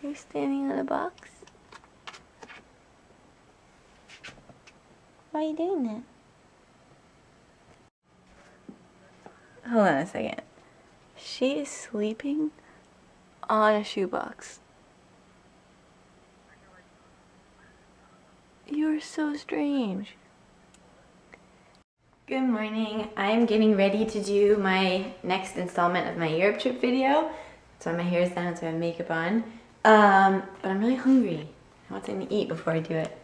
Are you standing on a box? Why are you doing that? Hold on a second. She is sleeping on a shoebox. You're so strange. Good morning. I'm getting ready to do my next installment of my Europe trip video. So my hair is down, so I have makeup on. But I'm really hungry. I want something to eat before I do it.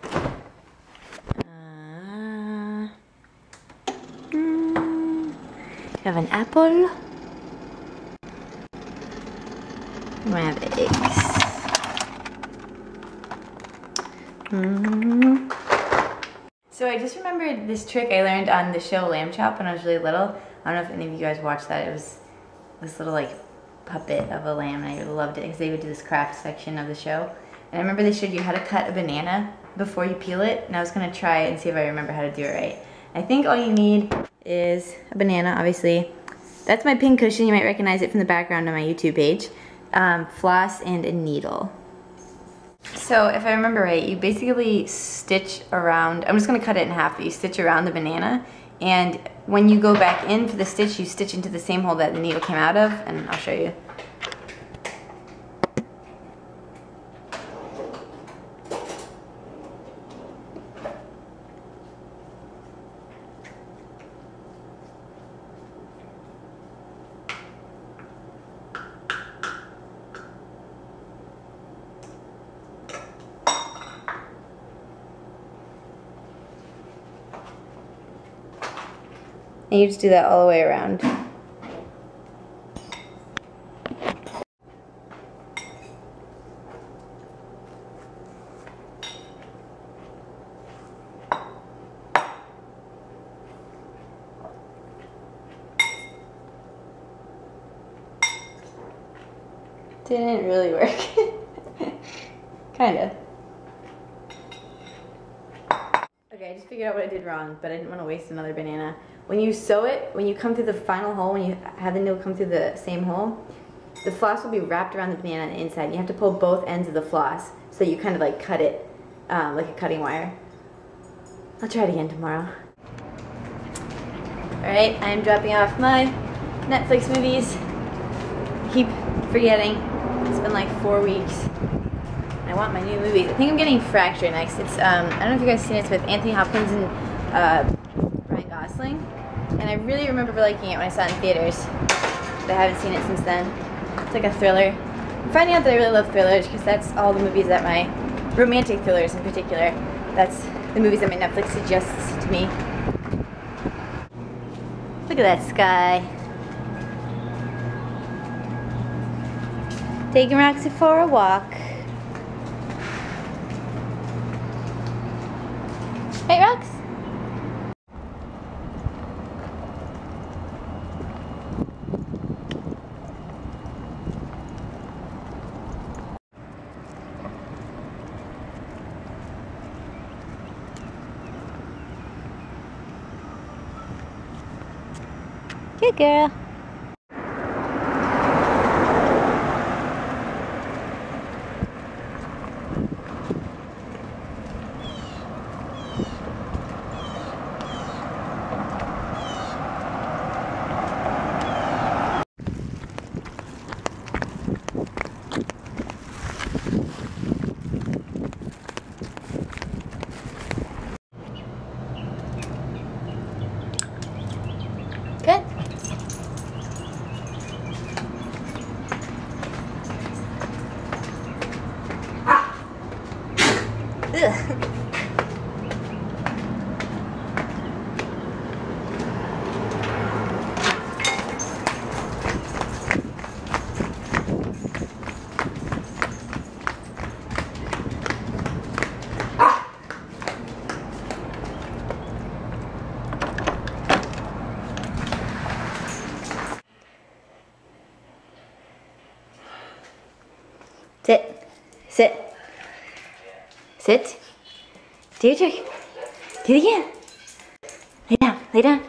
I have an apple. I have eggs. So I just remembered this trick I learned on the show Lamb Chop when I was really little. I don't know if any of you guys watched that. It was this little like puppet of a lamb, and I really loved it because they would do this craft section of the show. And I remember they showed you how to cut a banana before you peel it, and I was gonna try it and see if I remember how to do it right. I think all you need is a banana, obviously. That's my pin cushion. You might recognize it from the background on my YouTube page. Floss and a needle. So if I remember right, you basically stitch around, I'm just gonna cut it in half, but you stitch around the banana, and when you go back in for the stitch, you stitch into the same hole that the needle came out of, and I'll show you. And you just do that all the way around. Didn't really work. Kinda. Okay, I just figured out what I did wrong, but I didn't want to waste another banana. When you sew it, when you come through the final hole, when you have the needle come through the same hole, the floss will be wrapped around the banana on the inside. You have to pull both ends of the floss so you kind of like cut it like a cutting wire. I'll try it again tomorrow. Alright, I'm dropping off my Netflix movies. Keep forgetting. It's been like 4 weeks. I want my new movies. I think I'm getting Fracture next. It's I don't know if you guys seen it. It's with Anthony Hopkins and Ryan Gosling. And I really remember liking it when I saw it in theaters. But I haven't seen it since then. It's like a thriller. I'm finding out that I really love thrillers because that's all the movies that my romantic thrillers in particular. That's the movies that my Netflix suggests to me. Look at that sky. Taking Roxy for a walk. Hey, Rox. Good girl. Good. Ugh. Sit. Sit. Sit. Do your trick. Do it again. Lay down. Lay down.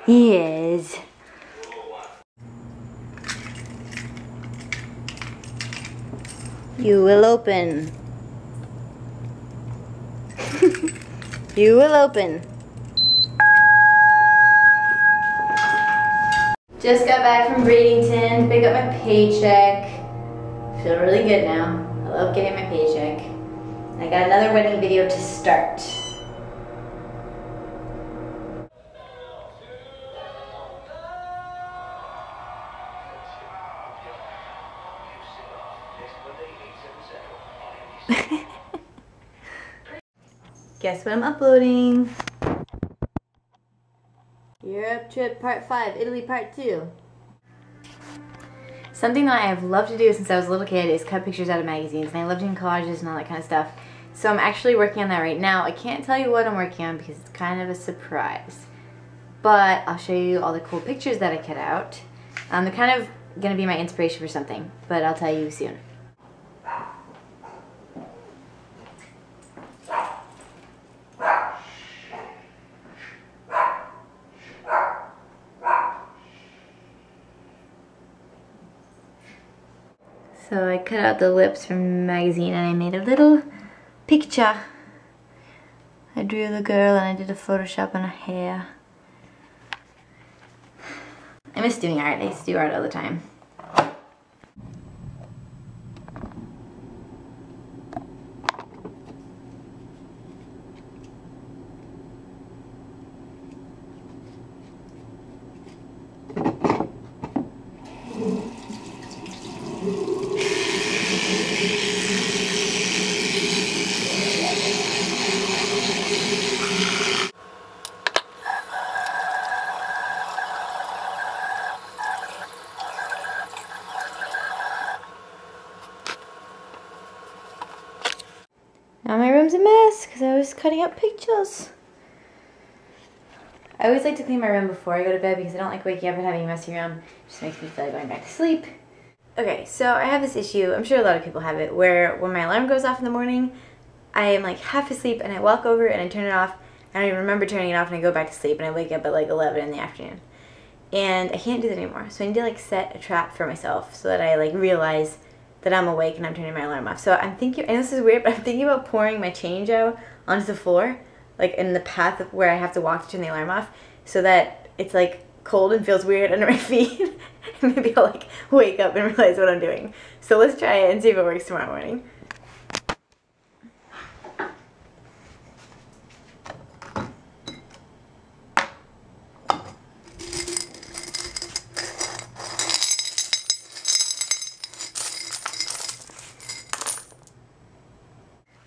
Yes. You will open. You will open. Just got back from Bradenton, pick up my paycheck. Feel really good now. I love getting my paycheck. I got another wedding video to start. Guess what I'm uploading? Europe trip part 5, Italy part 2. Something that I have loved to do since I was a little kid is cut pictures out of magazines, and I love doing collages and all that kind of stuff. So I'm actually working on that right now. I can't tell you what I'm working on because it's kind of a surprise. But I'll show you all the cool pictures that I cut out. They're kind of going to be my inspiration for something, but I'll tell you soon. So I cut out the lips from the magazine and I made a little picture. I drew the girl and I did a Photoshop on her hair. I miss doing art. I used to do art all the time. Now my room's a mess because I was cutting up pictures. I always like to clean my room before I go to bed because I don't like waking up and having a messy room. It just makes me feel like going back to sleep. Okay, so I have this issue, I'm sure a lot of people have it, where when my alarm goes off in the morning, I am like half asleep and I walk over and I turn it off. I don't even remember turning it off and I go back to sleep and I wake up at like 11 in the afternoon. And I can't do that anymore. So I need to like set a trap for myself so that I like realize that I'm awake and I'm turning my alarm off. So I'm thinking, and this is weird, but I'm thinking about pouring my change out onto the floor, like in the path where I have to walk to turn the alarm off, so that it's like cold and feels weird under my feet. And maybe I'll like wake up and realize what I'm doing. So let's try it and see if it works tomorrow morning.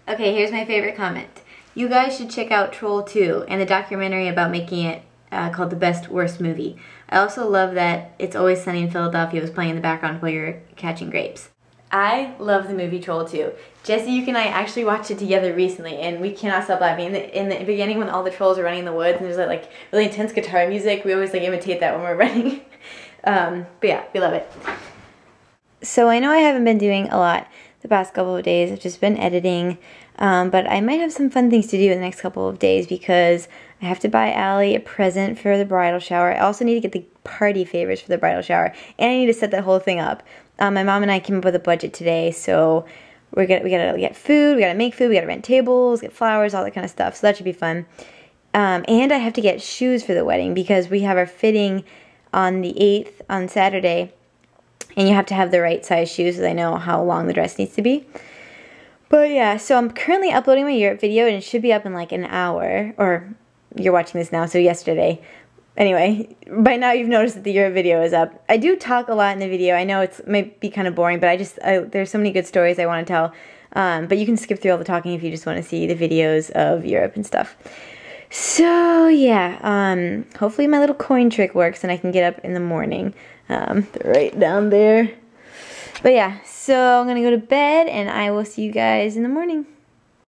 Okay, here's my favorite comment. You guys should check out Troll 2 and the documentary about making it called The Best Worst Movie. I also love that It's Always Sunny in Philadelphia was playing in the background while you're catching grapes. I love the movie Troll 2. Jesse, you and I actually watched it together recently and we cannot stop laughing. In the beginning when all the trolls are running in the woods and there's like really intense guitar music, we always like imitate that when we're running. But yeah, we love it. So I know I haven't been doing a lot the past couple of days. I've just been editing, but I might have some fun things to do in the next couple of days because I have to buy Allie a present for the bridal shower. I also need to get the party favors for the bridal shower, and I need to set that whole thing up. My mom and I came up with a budget today, so we gotta get food, we gotta make food, we gotta rent tables, get flowers, all that kind of stuff. So that should be fun. And I have to get shoes for the wedding because we have our fitting on the 8th on Saturday. And you have to have the right size shoes so that I know how long the dress needs to be. But yeah, so I'm currently uploading my Europe video and it should be up in like an hour. Or you're watching this now, so yesterday. Anyway, by now you've noticed that the Europe video is up. I do talk a lot in the video. I know it might be kind of boring, but there's so many good stories I want to tell. But you can skip through all the talking if you just want to see the videos of Europe and stuff. So yeah, hopefully my little coin trick works and I can get up in the morning. They're right down there. But yeah, so I'm gonna go to bed and I will see you guys in the morning.